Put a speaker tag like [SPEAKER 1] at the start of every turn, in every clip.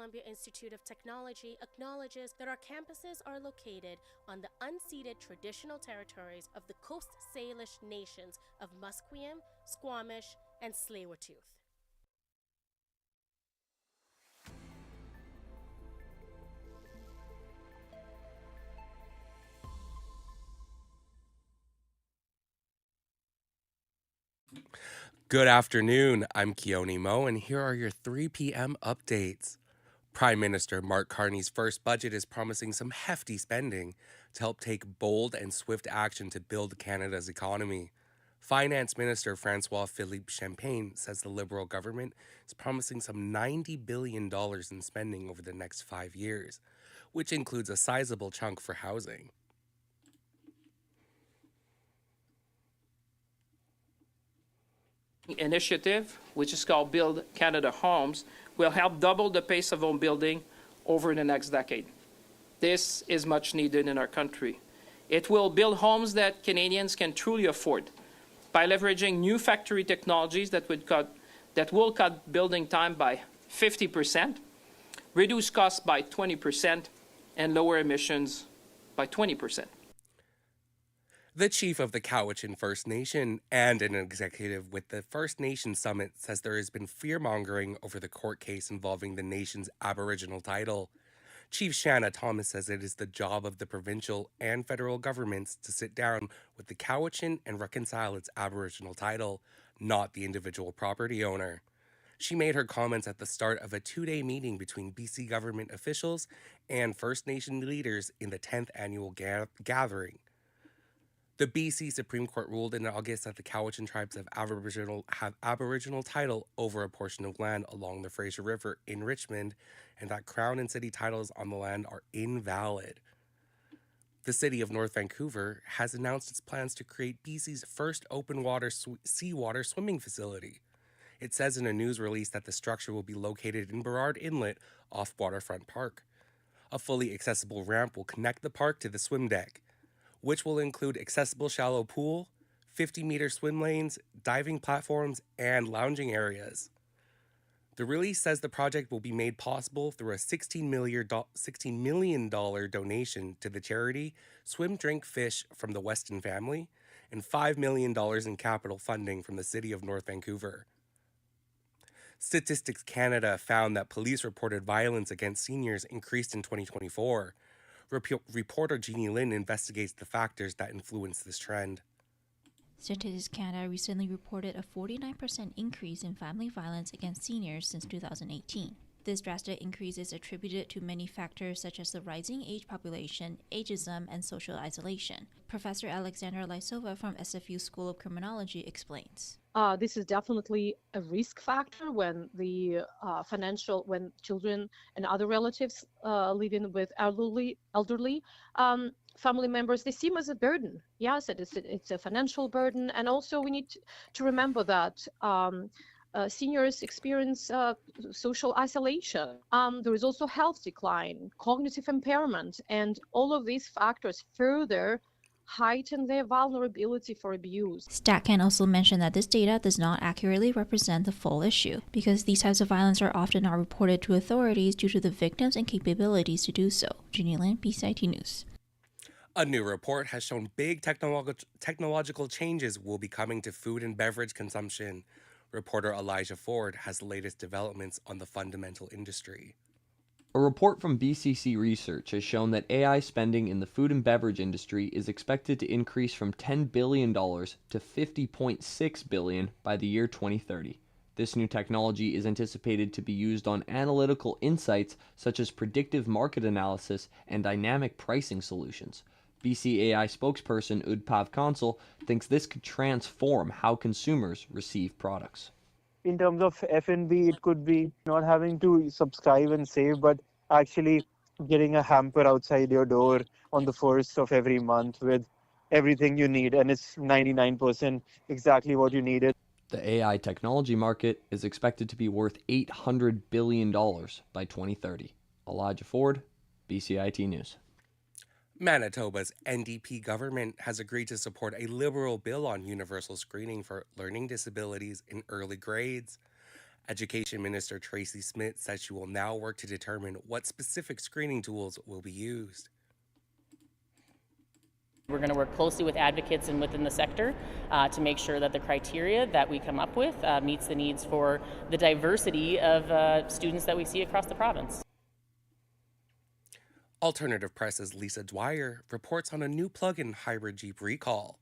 [SPEAKER 1] Columbia Institute of Technology acknowledges that our campuses are located on the unceded traditional territories of the Coast Salish nations of Musqueam, Squamish, and Tsleil-Waututh.
[SPEAKER 2] Good afternoon, I'm Keone Mo, and here are your 3 p.m. updates. Prime Minister Mark Carney's first budget is promising some hefty spending to help take bold and swift action to build Canada's economy. Finance Minister François-Philippe Champagne says the Liberal government is promising some $90 billion in spending over the next 5 years, which includes a sizable chunk for housing.
[SPEAKER 3] Initiative, which is called Build Canada Homes, will help double the pace of home building over the next decade. This is much needed in our country. It will build homes that Canadians can truly afford by leveraging new factory technologies that will cut building time by 50%, reduce costs by 20%, and lower emissions by 20%.
[SPEAKER 2] The chief of the Cowichan First Nation and an executive with the First Nation Summit says there has been fear-mongering over the court case involving the nation's Aboriginal title. Chief Shanna Thomas says it is the job of the provincial and federal governments to sit down with the Cowichan and reconcile its Aboriginal title, not the individual property owner. She made her comments at the start of a 2-day meeting between BC government officials and First Nation leaders in the 10th annual gathering. The BC Supreme Court ruled in August that the Cowichan tribes have Aboriginal title over a portion of land along the Fraser River in Richmond, and that Crown and City titles on the land are invalid. The city of North Vancouver has announced its plans to create BC's first open water seawater swimming facility. It says in a news release that the structure will be located in Burrard Inlet off Waterfront Park. A fully accessible ramp will connect the park to the swim deck, which will include accessible shallow pool, 50-meter swim lanes, diving platforms, and lounging areas. The release says the project will be made possible through a $16 million donation to the charity Swim Drink Fish from the Weston family and $5 million in capital funding from the City of North Vancouver. Statistics Canada found that police-reported violence against seniors increased in 2024. Reporter Jeannie Lynn investigates the factors that influence this trend.
[SPEAKER 4] Statistics Canada recently reported a 49% increase in family violence against seniors since 2018. This drastic increase is attributed to many factors such as the rising age population, ageism, and social isolation. Professor Alexandra Lysova from SFU School of Criminology explains.
[SPEAKER 5] This is definitely a risk factor when when children and other relatives living with elderly family members, they seem as a burden. Yes, it's a financial burden, and also we need to remember that seniors experience social isolation. There is also health decline, cognitive impairment, and all of these factors further heighten their vulnerability for abuse.
[SPEAKER 4] StatCan also mentioned that this data does not accurately represent the full issue, because these types of violence are often not reported to authorities due to the victims' incapabilities to do so. Jeannie Lin, BCIT News.
[SPEAKER 2] A new report has shown big technological changes will be coming to food and beverage consumption. Reporter Elijah Ford has the latest developments on the fundamental industry.
[SPEAKER 6] A report from BCC Research has shown that AI spending in the food and beverage industry is expected to increase from $10 billion to $50.6 billion by the year 2030. This new technology is anticipated to be used on analytical insights such as predictive market analysis and dynamic pricing solutions. BCAI spokesperson Udpav Kansal thinks this could transform how consumers receive products.
[SPEAKER 7] In terms of F&B, it could be not having to subscribe and save, but actually getting a hamper outside your door on the 1st of every month with everything you need, and it's 99% exactly what you needed.
[SPEAKER 6] The AI technology market is expected to be worth $800 billion by 2030. Elijah Ford, BCIT News.
[SPEAKER 2] Manitoba's NDP government has agreed to support a Liberal bill on universal screening for learning disabilities in early grades. Education Minister Tracy Smith says she will now work to determine what specific screening tools will be used.
[SPEAKER 8] We're going to work closely with advocates and within the sector to make sure that the criteria that we come up with meets the needs for the diversity of students that we see across the province.
[SPEAKER 2] Alternative Press's Lisa Dwyer reports on a new plug-in hybrid Jeep recall.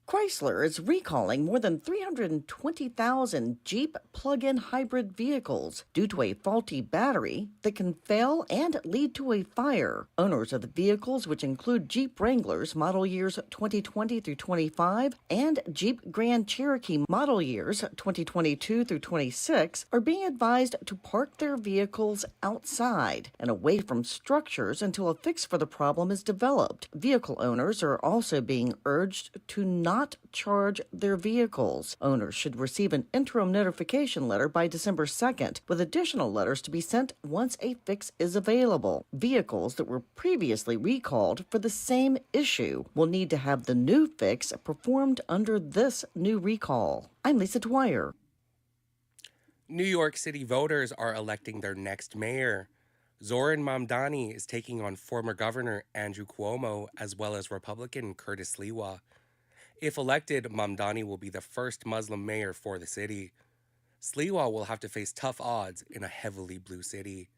[SPEAKER 9] Chrysler is recalling more than 320,000 Jeep plug-in hybrid vehicles due to a faulty battery that can fail and lead to a fire. Owners of the vehicles, which include Jeep Wranglers model years 2020 through 25 and Jeep Grand Cherokee model years 2022 through 26, are being advised to park their vehicles outside and away from structures until a fix for the problem is developed. Vehicle owners are also being urged to not charge their vehicles. Owners should receive an interim notification letter by December 2nd, with additional letters to be sent once a fix is available. Vehicles that were previously recalled for the same issue will need to have the new fix performed under this new recall. I'm Lisa Dwyer.
[SPEAKER 2] New York City voters are electing their next mayor. Zoran Mamdani is taking on former Governor Andrew Cuomo as well as Republican Curtis Sliwa. If elected, Mamdani will be the first Muslim mayor for the city. Sliwa will have to face tough odds in a heavily blue city.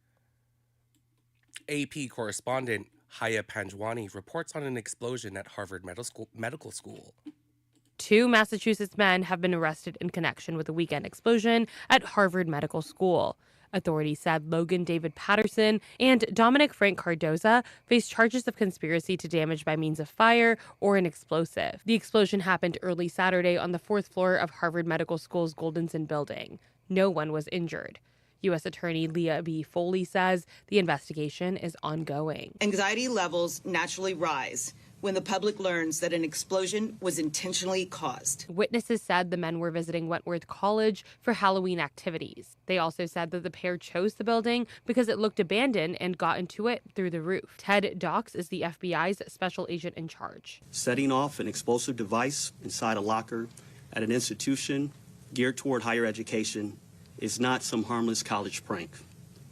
[SPEAKER 2] AP correspondent Haya Panjwani reports on an explosion at Harvard Medical School.
[SPEAKER 10] 2 Massachusetts men have been arrested in connection with a weekend explosion at Harvard Medical School. Authorities said Logan David Patterson and Dominic Frank Cardoza face charges of conspiracy to damage by means of fire or an explosive. The explosion happened early Saturday on the 4th floor of Harvard Medical School's Goldenson building. No one was injured. U.S. Attorney Leah B. Foley says the investigation is ongoing.
[SPEAKER 11] Anxiety levels naturally rise when the public learns that an explosion was intentionally caused.
[SPEAKER 10] Witnesses said the men were visiting Wentworth College for Halloween activities. They also said that the pair chose the building because it looked abandoned and got into it through the roof. Ted Dox is the FBI's special agent in charge.
[SPEAKER 12] Setting off an explosive device inside a locker at an institution geared toward higher education is not some harmless college prank.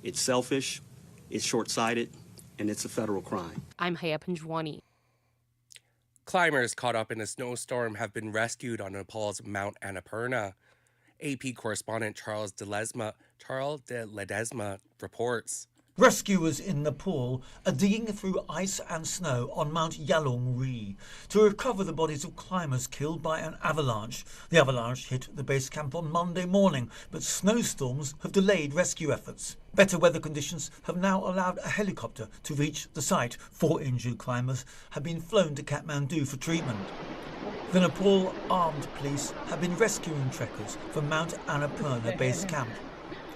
[SPEAKER 12] It's selfish, it's short-sighted, and it's a federal crime.
[SPEAKER 10] I'm Haya Panjwani.
[SPEAKER 2] Climbers caught up in a snowstorm have been rescued on Nepal's Mount Annapurna. AP correspondent Charles de Ledesma reports.
[SPEAKER 13] Rescuers in Nepal are digging through ice and snow on Mount Yalong-ri to recover the bodies of climbers killed by an avalanche. The avalanche hit the base camp on Monday morning, but snowstorms have delayed rescue efforts. Better weather conditions have now allowed a helicopter to reach the site. 4 injured climbers have been flown to Kathmandu for treatment. The Nepal Armed Police have been rescuing trekkers from Mount Annapurna base camp.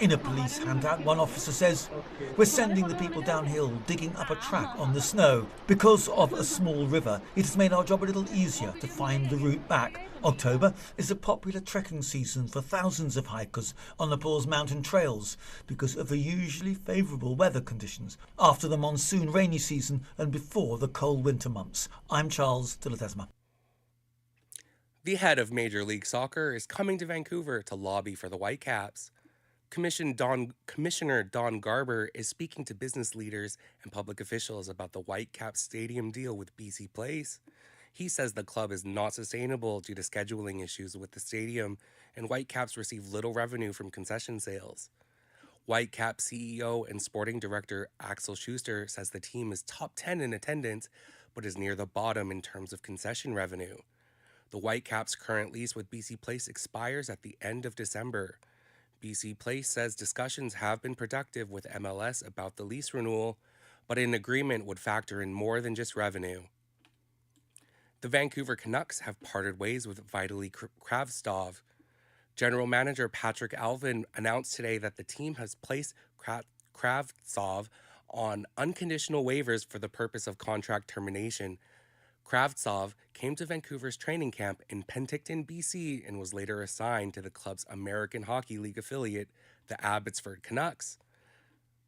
[SPEAKER 13] In a police handout, one officer says, "We're sending the people downhill, digging up a track on the snow. Because of a small river, it has made our job a little easier to find the route back." October is a popular trekking season for thousands of hikers on Nepal's mountain trails because of the usually favourable weather conditions after the monsoon rainy season and before the cold winter months. I'm Charles de Ledesma.
[SPEAKER 2] The head of Major League Soccer is coming to Vancouver to lobby for the Whitecaps. Commissioner Don Garber is speaking to business leaders and public officials about the Whitecaps stadium deal with BC Place. He says the club is not sustainable due to scheduling issues with the stadium, and Whitecaps receive little revenue from concession sales. Whitecaps CEO and sporting director Axel Schuster says the team is top 10 in attendance, but is near the bottom in terms of concession revenue. The Whitecaps' current lease with BC Place expires at the end of December. BC Place says discussions have been productive with MLS about the lease renewal, but an agreement would factor in more than just revenue. The Vancouver Canucks have parted ways with Vitaly Kravtsov. General Manager Patrick Alvin announced today that the team has placed Kravtsov on unconditional waivers for the purpose of contract termination. Kravtsov came to Vancouver's training camp in Penticton, BC, and was later assigned to the club's American Hockey League affiliate, the Abbotsford Canucks.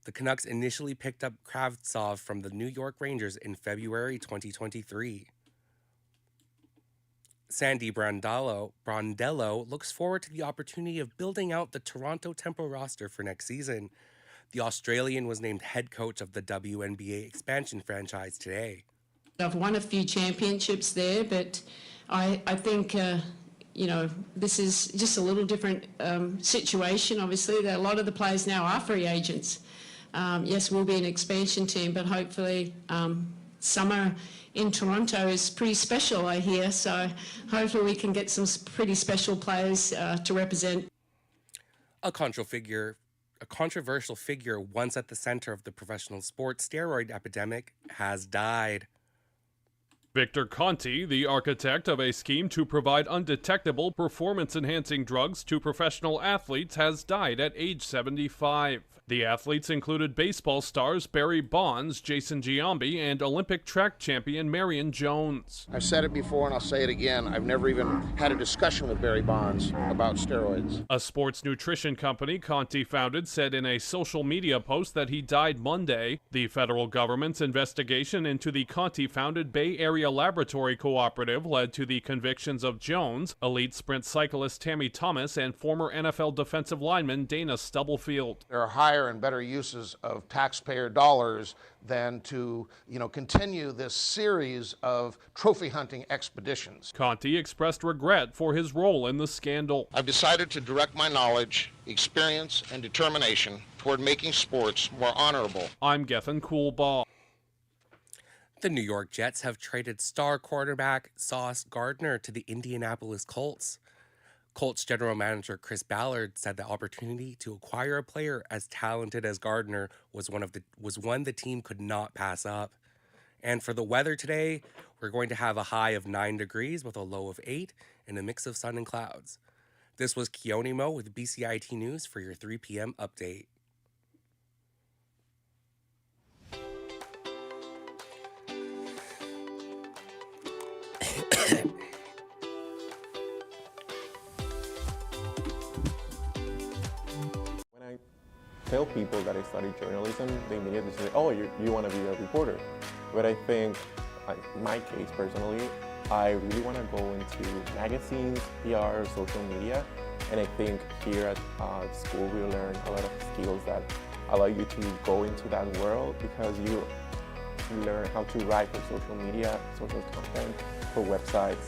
[SPEAKER 2] The Canucks initially picked up Kravtsov from the New York Rangers in February 2023. Sandy Brondello looks forward to the opportunity of building out the Toronto Tempo roster for next season. The Australian was named head coach of the WNBA expansion franchise today.
[SPEAKER 14] I've won a few championships there, but I think, this is just a little different situation. Obviously, a lot of the players now are free agents. Yes, we'll be an expansion team, but hopefully summer in Toronto is pretty special, I hear. So hopefully we can get some pretty special players to represent.
[SPEAKER 2] A controversial figure once at the center of the professional sports steroid epidemic has died.
[SPEAKER 15] Victor Conti, the architect of a scheme to provide undetectable performance-enhancing drugs to professional athletes, has died at age 75. The athletes included baseball stars Barry Bonds, Jason Giambi, and Olympic track champion Marion Jones.
[SPEAKER 16] I've said it before and I'll say it again. I've never even had a discussion with Barry Bonds about steroids.
[SPEAKER 15] A sports nutrition company Conti founded said in a social media post that he died Monday. The federal government's investigation into the Conti-founded Bay Area Laboratory Cooperative led to the convictions of Jones, elite sprint cyclist Tammy Thomas, and former NFL defensive lineman Dana Stubblefield.
[SPEAKER 16] There are higher and better uses of taxpayer dollars than to, continue this series of trophy hunting expeditions.
[SPEAKER 15] Conti expressed regret for his role in the scandal.
[SPEAKER 16] I've decided to direct my knowledge, experience, and determination toward making sports more honorable.
[SPEAKER 15] I'm Gethin Coolbaugh.
[SPEAKER 2] The New York Jets have traded star quarterback Sauce Gardner to the Indianapolis Colts. Colts general manager Chris Ballard said the opportunity to acquire a player as talented as Gardner was one the team could not pass up. And for the weather today, we're going to have a high of 9 degrees with a low of 8 and a mix of sun and clouds. This was Keone Mo with BCIT News for your 3 p.m. update.
[SPEAKER 17] Tell people that I studied journalism, they immediately say, oh, you want to be a reporter. But I think, in my case personally, I really want to go into magazines, PR, social media, and I think here at school we learn a lot of skills that allow you to go into that world because you learn how to write for social media, social content, for websites,